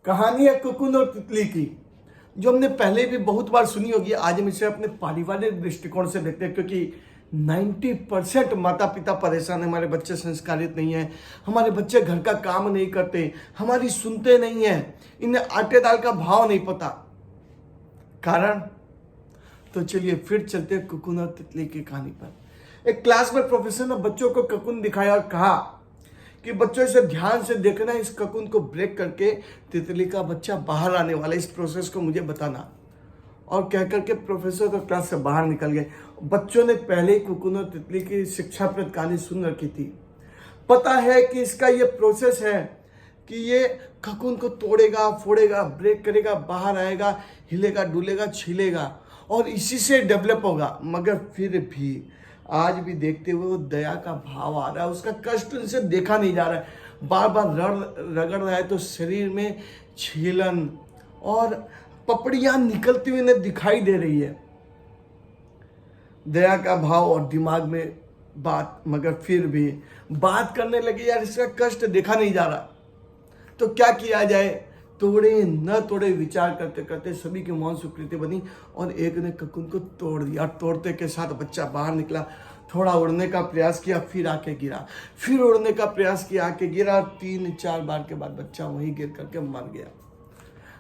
कहानी है कुकुन और तितली की, जो हमने पहले भी बहुत बार सुनी होगी। आज हम इसे अपने पारिवारिक दृष्टिकोण से देखते हैं, क्योंकि 90% माता पिता परेशान है, हमारे बच्चे संस्कारित नहीं है, हमारे बच्चे घर का काम नहीं करते, हमारी सुनते नहीं है, इन्हें आटे दाल का भाव नहीं पता। कारण? तो चलिए फिर चलते हैं कुकुन और तितली की कहानी पर। एक क्लास में प्रोफेसर ने बच्चों को ककुन दिखाया और कहा कि बच्चों इसे ध्यान से देखना, इस ककुन को ब्रेक करके तितली का बच्चा बाहर आने वाला है, इस प्रोसेस को मुझे बताना। और कह करके प्रोफेसर तो क्लास से बाहर निकल गए। बच्चों ने पहले ही कुकुन और तितली की शिक्षाप्रद कहानी सुन रखी थी। पता है कि इसका ये प्रोसेस है कि ये ककुन को तोड़ेगा, फोड़ेगा, ब्रेक करेगा, बाहर आएगा, हिलेगा, डुलेगा, छिलेगा और इसी से डेवलप होगा। मगर फिर भी आज भी देखते हुए वो दया का भाव आ रहा है, उसका कष्ट इनसे देखा नहीं जा रहा है। बार बार रगड़ रहा है तो शरीर में छीलन और पपड़ियां निकलती हुई इन्हें दिखाई दे रही है। दया का भाव और दिमाग में बात, मगर फिर भी बात करने लगे, यार इसका कष्ट देखा नहीं जा रहा, तो क्या किया जाए। तोड़े न तोड़े विचार करते करते सभी की मौन स्वीकृति बनी और एक ने ककुन को तोड़ दिया। तोड़ते के साथ बच्चा बाहर निकला, थोड़ा उड़ने का प्रयास किया, फिर आके गिरा, फिर उड़ने का प्रयास किया, आके गिरा। 3-4 बार के बाद बच्चा वहीं गिर करके मर गया।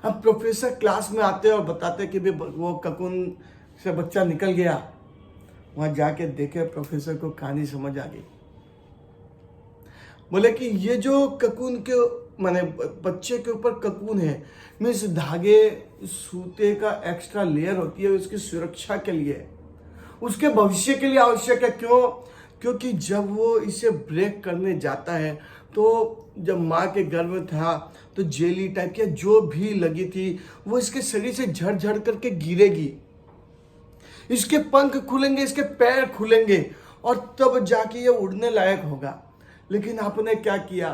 अब प्रोफेसर क्लास में आते और बताते कि भी वो ककुन से बच्चा निकल गया। वहां जाके देखे, प्रोफेसर को कहानी समझ आ गई। बोले कि ये जो ककुन के माने बच्चे के ऊपर ककुन है, मीन्स धागे सूते का एक्स्ट्रा लेयर होती है, उसकी सुरक्षा के लिए, उसके भविष्य के लिए आवश्यक है। क्यों? क्योंकि जब वो इसे ब्रेक करने जाता है तो जब माँ के गर्भ में था तो जेली टाइप की जो भी लगी थी वो इसके शरीर से झड़ झड़ करके गिरेगी, इसके पंख खुलेंगे, इसके पैर खुलेंगे और तब जाके ये उड़ने लायक होगा। लेकिन आपने क्या किया?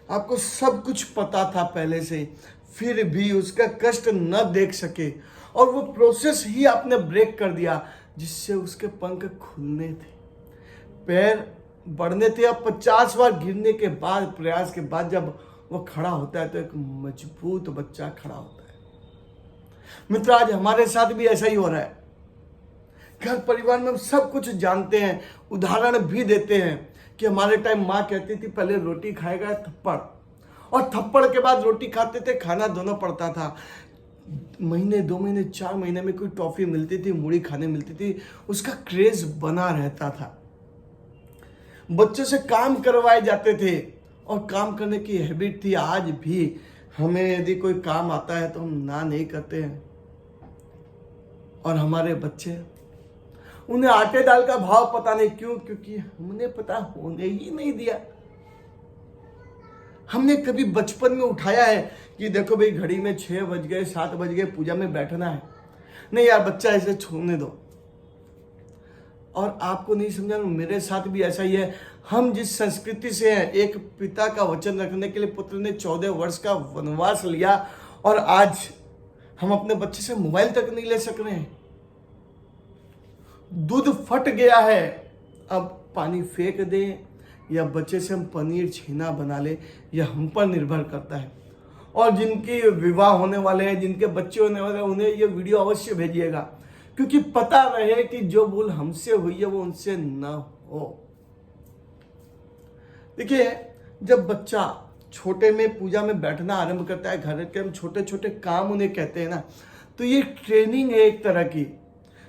आपको सब कुछ पता था पहले से, फिर भी उसका कष्ट न देख सके और वो प्रोसेस ही आपने ब्रेक कर दिया, जिससे उसके पंख खुलने थे, पैर बढ़ने थे। अब 50 बार गिरने के बाद, प्रयास के बाद जब वो खड़ा होता है तो एक मजबूत बच्चा खड़ा होता है। मित्र, आज हमारे साथ भी ऐसा ही हो रहा है। घर परिवार में हम सब कुछ जानते हैं, उदाहरण भी देते हैं कि हमारे टाइम माँ कहती थी पहले रोटी खाएगा थप्पड़, और थप्पड़ के बाद रोटी खाते थे, खाना दोनों पड़ता था। महीने 2 महीने 4 महीने में कोई टॉफी मिलती थी, मूढ़ी खाने मिलती थी, उसका क्रेज बना रहता था। बच्चों से काम करवाए जाते थे और काम करने की हैबिट थी। आज भी हमें यदि कोई काम आता है तो हम ना नहीं करते हैं, और हमारे बच्चे, उन्हें आटे दाल का भाव पता नहीं। क्यों? क्योंकि हमने पता होने ही नहीं दिया। हमने कभी बचपन में उठाया है कि देखो भाई घड़ी में 6 बज गए, 7 बज गए, पूजा में बैठना है? नहीं यार, बच्चा ऐसे छोड़ने दो। और आपको नहीं समझा, मेरे साथ भी ऐसा ही है। हम जिस संस्कृति से हैं, एक पिता का वचन रखने के लिए पुत्र ने 14 वर्ष का वनवास लिया, और आज हम अपने बच्चे से मोबाइल तक नहीं ले सक रहे हैं। दूध फट गया है, अब पानी फेंक दें या बच्चे से हम पनीर छेना बना ले, यह हम पर निर्भर करता है। और जिनकी विवाह होने वाले हैं, जिनके बच्चे होने वाले हैं, उन्हें यह वीडियो अवश्य भेजिएगा, क्योंकि पता रहे कि जो भूल हमसे हुई है वो उनसे न हो। देखिए, जब बच्चा छोटे में पूजा में बैठना आरंभ करता है, घर के हम छोटे छोटे काम उन्हें कहते हैं ना, तो ये ट्रेनिंग है एक तरह की।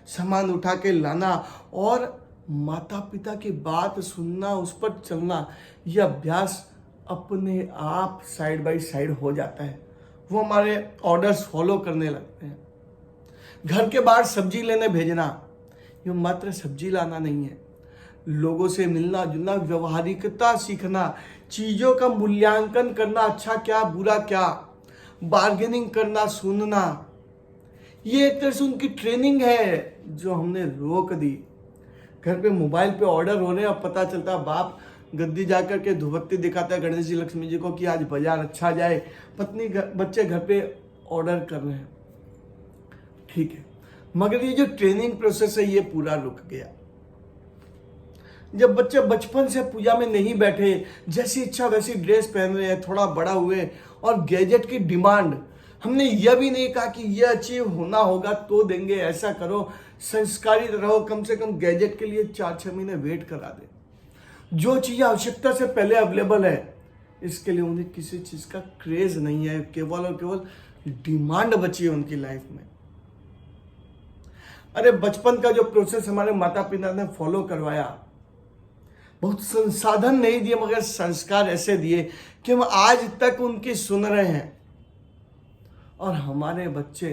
सामान उठा के लाना और माता पिता की बात सुनना, उस पर चलना, यह अभ्यास अपने आप साइड बाय साइड हो जाता है। वो हमारे ऑर्डर्स फॉलो करने लगते हैं। घर के बाहर सब्जी लेने भेजना, ये मात्र सब्जी लाना नहीं है, लोगों से मिलना जुलना, व्यवहारिकता सीखना, चीजों का मूल्यांकन करना, अच्छा क्या बुरा क्या, बार्गेनिंग करना, सुनना, ये एक तरह से उनकी ट्रेनिंग है जो हमने रोक दी। घर पे मोबाइल पे ऑर्डर होने, अब पता चलता बाप गद्दी जाकर के धुबत्ती दिखाता है गणेश जी लक्ष्मी जी को कि आज बाजार अच्छा जाए, पत्नी बच्चे घर पे ऑर्डर कर रहे हैं। ठीक है, मगर ये जो ट्रेनिंग प्रोसेस है ये पूरा रुक गया। जब बच्चे बचपन से पूजा में नहीं बैठे, जैसी इच्छा वैसी ड्रेस पहन रहे हैं, थोड़ा बड़ा हुए और गैजेट की डिमांड, हमने यह भी नहीं कहा कि यह अचीव होना होगा तो देंगे, ऐसा करो, संस्कारित रहो, कम से कम गैजेट के लिए 4-6 महीने वेट करा दे। जो चीज़ आवश्यकता से पहले अवेलेबल है, इसके लिए उन्हें किसी चीज़ का क्रेज नहीं है, केवल और केवल डिमांड बची है उनकी लाइफ में। अरे बचपन का जो प्रोसेस हमारे माता पिता ने फॉलो करवाया, बहुत संसाधन नहीं दिए मगर संस्कार ऐसे दिए कि हम आज तक उनकी सुन रहे हैं। और हमारे बच्चे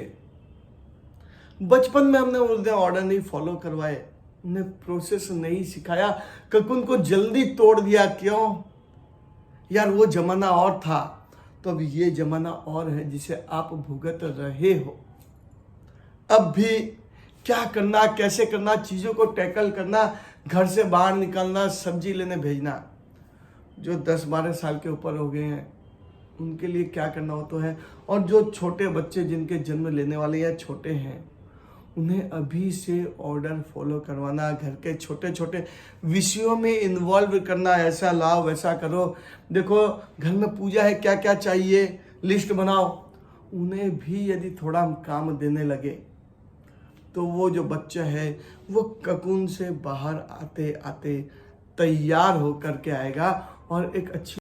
बचपन में हमने उन्हें ऑर्डर नहीं फॉलो करवाए, उन्हें प्रोसेस नहीं सिखाया, ककुन को जल्दी तोड़ दिया। क्यों यार, वो जमाना और था, तो अब ये जमाना और है जिसे आप भुगत रहे हो। अब भी क्या करना, कैसे करना, चीज़ों को टैकल करना, घर से बाहर निकलना, सब्जी लेने भेजना। जो 10-12 साल के ऊपर हो गए हैं उनके लिए क्या करना हो तो है, और जो छोटे बच्चे जिनके जन्म लेने वाले या छोटे हैं उन्हें अभी से ऑर्डर फॉलो करवाना, घर के छोटे छोटे विषयों में इन्वॉल्व करना, ऐसा लाओ वैसा करो, देखो घर में पूजा है क्या क्या चाहिए लिस्ट बनाओ। उन्हें भी यदि थोड़ा हम काम देने लगे तो वो जो बच्चा है वो ककून से बाहर आते आते तैयार होकर के आएगा और एक अच्छी